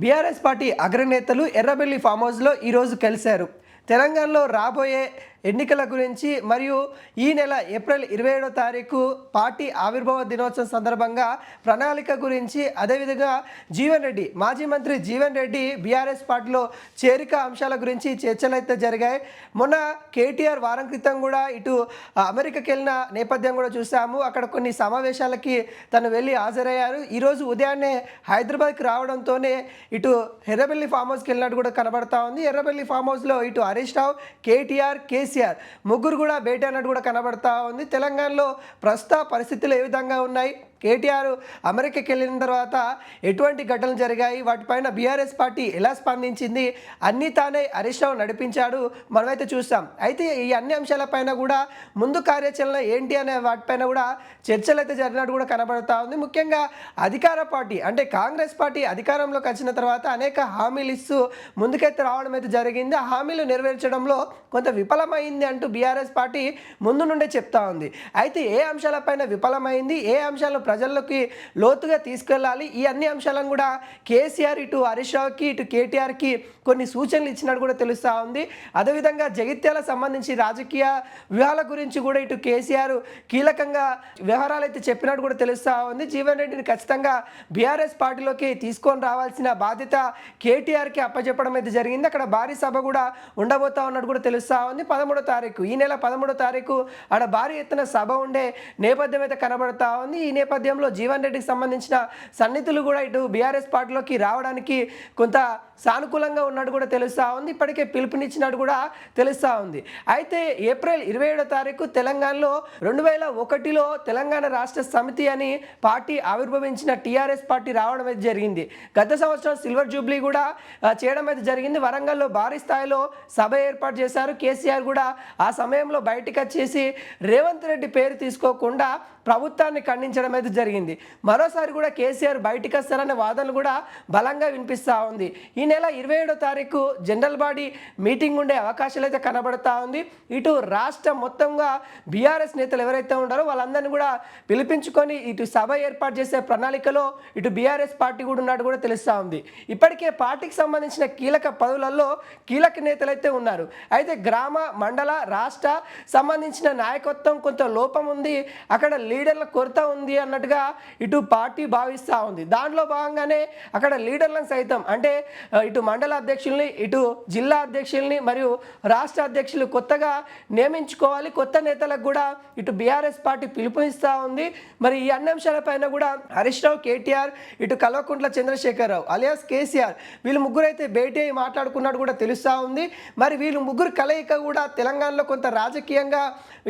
BRS party అగ్రనేతలు Errabelli form హౌస్లో ఈరోజు కలిశారు. తెలంగాణలో రాబోయే ఎన్నికల గురించి మరియు ఈ నెల ఏప్రిల్ 27వ తారీఖు పార్టీ ఆవిర్భావ దినోత్సవం సందర్భంగా ప్రణాళిక గురించి, అదేవిధంగా జీవన్ రెడ్డి, మాజీ మంత్రి జీవన్ రెడ్డి బీఆర్ఎస్ పార్టీలో చేరిక అంశాల గురించి చర్చలు అయితే జరిగాయి. మొన్న కేటీఆర్ వారం క్రితం కూడా ఇటు అమెరికాకి వెళ్ళిన నేపథ్యం కూడా చూసాము. అక్కడ కొన్ని సమావేశాలకి తను వెళ్ళి హాజరయ్యారు. ఈరోజు ఉదయాన్నే హైదరాబాద్కి రావడంతోనే ఇటు ఎర్రబెల్లి ఫామ్ హౌస్కి వెళ్ళినట్టు కూడా కనబడతా ఉంది. ఎర్రబెల్లి ఫామ్ హౌస్లో ఇటు హరీష్ రావు, కేటీఆర్, కేసీఆర్ ముగ్గురు కూడా భేటీ అన్నట్టు కూడా కనబడతా ఉంది. తెలంగాణలో ప్రస్తుత పరిస్థితులు ఏ విధంగా ఉన్నాయి, కేటీఆర్ అమెరికాకి వెళ్ళిన తర్వాత ఎటువంటి ఘటనలు జరిగాయి, వాటిపైన బీఆర్ఎస్ పార్టీ ఎలా స్పందించింది, అన్నీ తానే హరీష్ రావు నడిపించాడు మనమైతే చూస్తాం. అయితే ఈ అన్ని అంశాలపైన కూడా ముందు కార్యాచరణ ఏంటి అనే వాటిపైన కూడా చర్చలు అయితే జరిగినట్టు కూడా కనబడతా ఉంది. ముఖ్యంగా అధికార పార్టీ అంటే కాంగ్రెస్ పార్టీ అధికారంలోకి వచ్చిన తర్వాత అనేక హామీలు ఇస్తూ ముందుకైతే రావడం అయితే జరిగింది. ఆ హామీలు నెరవేర్చడంలో కొంత విఫలమైంది అంటూ బీఆర్ఎస్ పార్టీ ముందు నుండే చెప్తా ఉంది. అయితే ఏ అంశాలపైన విఫలమైంది, ఏ అంశాలను ప్రజల్లోకి లోతుగా తీసుకెళ్ళాలి, ఈ అన్ని అంశాలను కూడా కేసీఆర్ ఇటు హరీష్ రావుకి ఇటు కేటీఆర్కి కొన్ని సూచనలు ఇచ్చినట్టు కూడా తెలుస్తూ ఉంది. అదేవిధంగా జగిత్యాల సంబంధించి రాజకీయ వ్యూహాల గురించి కూడా ఇటు కేసీఆర్ కీలకంగా వ్యవహారాలు అయితే చెప్పినట్టు కూడా తెలుస్తూ ఉంది. జీవన్ రెడ్డిని ఖచ్చితంగా బీఆర్ఎస్ పార్టీలోకి తీసుకొని రావాల్సిన బాధ్యత కేటీఆర్కి అప్పచెప్పడం అయితే జరిగింది. అక్కడ భారీ సభ కూడా ఉండబోతా ఉన్నట్టు కూడా తెలుస్తూ ఉంది. 13వ తారీఖు, ఈ నెల 13వ తారీఖు ఆడ భారీ ఎత్తున సభ ఉండే నేపథ్యం అయితే కనబడతా ఉంది. ఈ నేపథ్యంలో జీవన్ రెడ్డికి సంబంధించిన సన్నిధులు కూడా ఇటు బీఆర్ఎస్ పార్టీలోకి రావడానికి కొంత సానుకూలంగా ఉన్నట్టు కూడా తెలుస్తూ ఉంది. ఇప్పటికే పిలుపునిచ్చినట్టు కూడా తెలుస్తూ ఉంది. అయితే ఏప్రిల్ 27వ తారీఖు తెలంగాణలో 2001లో తెలంగాణ రాష్ట్ర సమితి అని పార్టీ ఆవిర్భవించిన టీఆర్ఎస్ పార్టీ రావడం అయితే జరిగింది. గత సంవత్సరం సిల్వర్ జూబ్లీ కూడా చేయడం అయితే జరిగింది. వరంగల్లో భారీ స్థాయిలో సభ ఏర్పాటు చేశారు. కేసీఆర్ కూడా ఆ సమయంలో బయటకు వచ్చేసి రేవంత్ రెడ్డి పేరు తీసుకోకుండా ప్రభుత్వాన్ని ఖండించడం అయితే జరిగింది. మరోసారి కూడా కేసీఆర్ బయటికి వస్తారనే వాదనలు కూడా బలంగా వినిపిస్తూ ఉంది. ఈ నెల 27వ తారీఖు జనరల్ బాడీ మీటింగ్ ఉండే అవకాశాలు అయితే కనబడతా ఉంది. ఇటు రాష్ట్రం మొత్తంగా బీఆర్ఎస్ నేతలు ఎవరైతే ఉన్నారో వాళ్ళందరినీ కూడా పిలిపించుకొని ఇటు సభ ఏర్పాటు చేసే ప్రణాళికలో ఇటు బీఆర్ఎస్ పార్టీ కూడా ఉన్నట్టు కూడా తెలుస్తూ ఉంది. ఇప్పటికే పార్టీకి సంబంధించిన కీలక పదవులలో కీలక నేతలు అయితే ఉన్నారు. అయితే గ్రామ, మండల, రాష్ట్ర సంబంధించిన నాయకత్వం కొంత లోపం ఉంది, అక్కడ లీడర్ల కొరత ఉంది అన్నట్టుగా ఇటు పార్టీ భావిస్తూ ఉంది. దాంట్లో భాగంగానే అక్కడ లీడర్లను సైతం అంటే ఇటు మండల అధ్యక్షుల్ని, ఇటు జిల్లా అధ్యక్షుల్ని మరియు రాష్ట్ర అధ్యక్షులు కొత్తగా నియమించుకోవాలి. కొత్త నేతలకు కూడా ఇటు బీఆర్ఎస్ పార్టీ పిలుపునిస్తూ ఉంది. మరి ఈ అన్ని అంశాలపైన కూడా హరీష్ రావు, కేటీఆర్, ఇటు కల్వకుంట్ల చంద్రశేఖరరావు అలియాస్ కేసీఆర్ వీళ్ళు ముగ్గురు అయితే భేటీ అయి మాట్లాడుకున్నట్టు కూడా తెలుస్తూ ఉంది. మరి వీళ్ళు ముగ్గురు కలయిక కూడా తెలంగాణలో కొంత రాజకీయంగా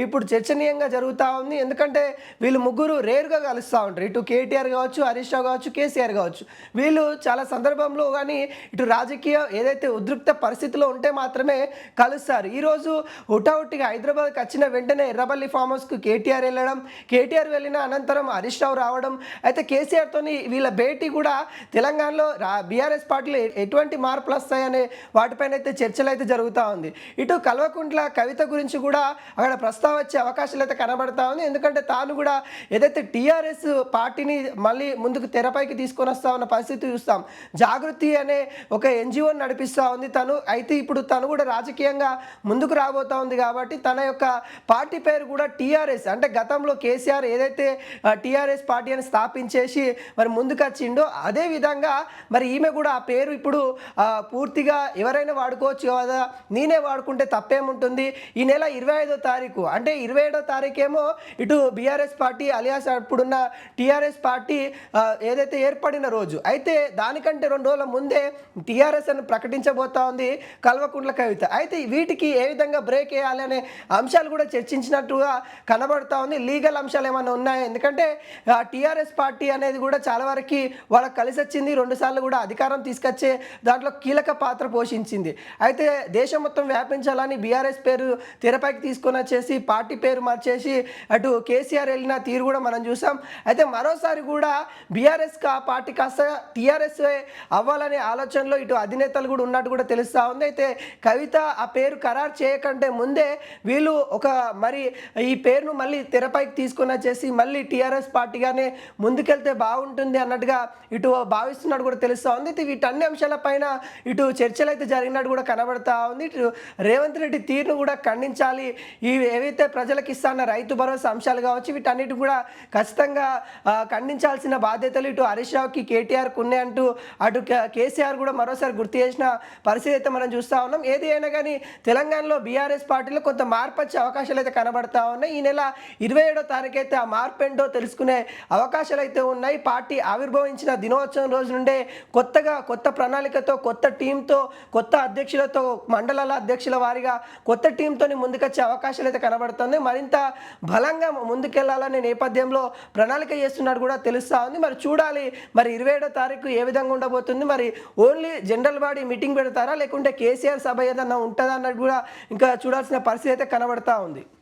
ఇప్పుడు చర్చనీయంగా జరుగుతూ ఉంది. ఎందుకంటే వీళ్ళు ముగ్గురు రేరుగా కలుస్తూ ఉంటారు. ఇటు కేటీఆర్ కావచ్చు, హరీష్ రావు కావచ్చు, కేసీఆర్ కావచ్చు. వీళ్ళు చాలా సందర్భంలో కానీ ఇటు రాజకీయ ఏదైతే ఉద్రిక్త పరిస్థితిలో ఉంటే మాత్రమే కలుస్తారు. ఈరోజు హుటాహుటిగా హైదరాబాద్కి వచ్చిన వెంటనే ఎర్రబెల్లి ఫామ్ హౌస్కు కేటీఆర్ వెళ్ళడం, కేటీఆర్ వెళ్ళిన అనంతరం హరీష్ రావు రావడం, అయితే కేసీఆర్తోని వీళ్ళ భేటీ కూడా తెలంగాణలో బీఆర్ఎస్ పార్టీలో ఎటువంటి మార్పులు వస్తాయనే వాటిపైన అయితే చర్చలు అయితే జరుగుతూ ఉంది. ఇటు కల్వకుంట్ల కవిత గురించి కూడా అక్కడ ప్రస్తావ వచ్చే అవకాశాలు అయితే కనబడతా ఉంది. ఎందుకంటే తాను కూడా ఏదైతే టీఆర్ఎస్ పార్టీని మళ్ళీ ముందుకు తెరపైకి తీసుకొని వస్తా ఉన్న పరిస్థితి చూస్తాం. జాగృతి అనే ఒక ఎన్జిఓని నడిపిస్తూ ఉంది తను. అయితే ఇప్పుడు తను కూడా రాజకీయంగా ముందుకు రాబోతా ఉంది కాబట్టి తన యొక్క పార్టీ పేరు కూడా టీఆర్ఎస్ అంటే గతంలో కేసీఆర్ ఏదైతే టీఆర్ఎస్ పార్టీ అని స్థాపించేసి మరి ముందుకు వచ్చిండో అదే విధంగా మరి ఈమె కూడా ఆ పేరు ఇప్పుడు పూర్తిగా ఎవరైనా వాడుకోవచ్చు కదా, నేనే వాడుకుంటే తప్పేముంటుంది. ఈ నెల 25వ తారీఖు అంటే 27వ తారీఖేమో ఇటు బీఆర్ఎస్ పార్టీ అలియాస్ అప్పుడున్న టీఆర్ఎస్ పార్టీ ఏదైతే ఏర్పడిన రోజు, అయితే దానికంటే 2 రోజుల ముందే టీఆర్ఎస్ అని ప్రకటించబోతా ఉంది కల్వకుంట్ల కవిత. అయితే వీటికి ఏ విధంగా బ్రేక్ వేయాలి అనే అంశాలు కూడా చర్చించినట్టుగా కనబడతా ఉంది. లీగల్ అంశాలు ఏమైనా ఉన్నాయి, ఎందుకంటే టీఆర్ఎస్ పార్టీ అనేది కూడా చాలా వరకు వాళ్ళకి కలిసి వచ్చింది. 2 సార్లు కూడా అధికారం తీసుకొచ్చే దాంట్లో కీలక పాత్ర పోషించింది. అయితే దేశం మొత్తం వ్యాపించాలని బీఆర్ఎస్ పేరు తెరపైకి తీసుకొని వచ్చేసి పార్టీ పేరు మార్చేసి అటు కేసీఆర్ ముందుకెళ్ళిన తీరు కూడా మనం చూసాం. అయితే మరోసారి కూడా బీఆర్ఎస్ పార్టీ కాస్త టీఆర్ఎస్ అవ్వాలనే ఆలోచనలో ఇటు అధినేతలు కూడా ఉన్నట్టు కూడా తెలుస్తూ ఉంది. అయితే కవిత ఆ పేరు ఖరారు చేయకంటే ముందే వీళ్ళు మరి ఈ పేరును మళ్ళీ తెరపైకి తీసుకొని వచ్చేసి మళ్ళీ టీఆర్ఎస్ పార్టీగానే ముందుకెళ్తే బాగుంటుంది అన్నట్టుగా ఇటు భావిస్తున్నట్టు కూడా తెలుస్తూ ఉంది. అయితే వీటన్ని అంశాలపైన ఇటు చర్చలు అయితే జరిగినట్టు కూడా కనబడతా ఉంది. ఇటు రేవంత్ రెడ్డి తీరును కూడా ఖండించాలి. ఏవైతే ప్రజలకు ఇస్తాన్న రైతు భరోసా అంశాలు కావచ్చు వీటన్నిటి కూడా ఖచ్చితంగా ఖండించాల్సిన బాధ్యతలు ఇటు హరీష్ రావుకి కేటీఆర్కి ఉన్నాయంటూ అటు కేసీఆర్ కూడా మరోసారి గుర్తు చేసిన పరిస్థితి అయితే మనం చూస్తూ ఉన్నాం. ఏది అయినా కానీ తెలంగాణలో బీఆర్ఎస్ పార్టీలో కొంత మార్పు వచ్చే అవకాశాలు అయితే కనబడతా ఉన్నాయి. ఈ నెల 27వ తారీఖు అయితే ఆ మార్పు ఏంటో తెలుసుకునే అవకాశాలు అయితే ఉన్నాయి. పార్టీ ఆవిర్భవించిన దినోత్సవం రోజు నుండే కొత్త ప్రణాళికతో కొత్త టీంతో కొత్త అధ్యక్షులతో మండలాల అధ్యక్షుల వారిగా కొత్త టీంతో ముందుకొచ్చే అవకాశాలు అయితే కనబడుతుంది. మరింత బలంగా ముందుకెళ్లాలనే నేపథ్యంలో ప్రణాళిక చేస్తున్నట్టు కూడా తెలుస్తూ ఉంది. మరి చూడాలి మరి 27వ తారీఖు ఏ విధంగా ఉండబోతుంది. మరి ఓన్లీ జనరల్ బాడీ మీటింగ్ పెడతారా లేకుంటే కేసీఆర్ సభ ఏదన్నా ఉంటుందా అన్నట్టు కూడా ఇంకా చూడాల్సిన పరిస్థితి అయితే కనబడతా ఉంది.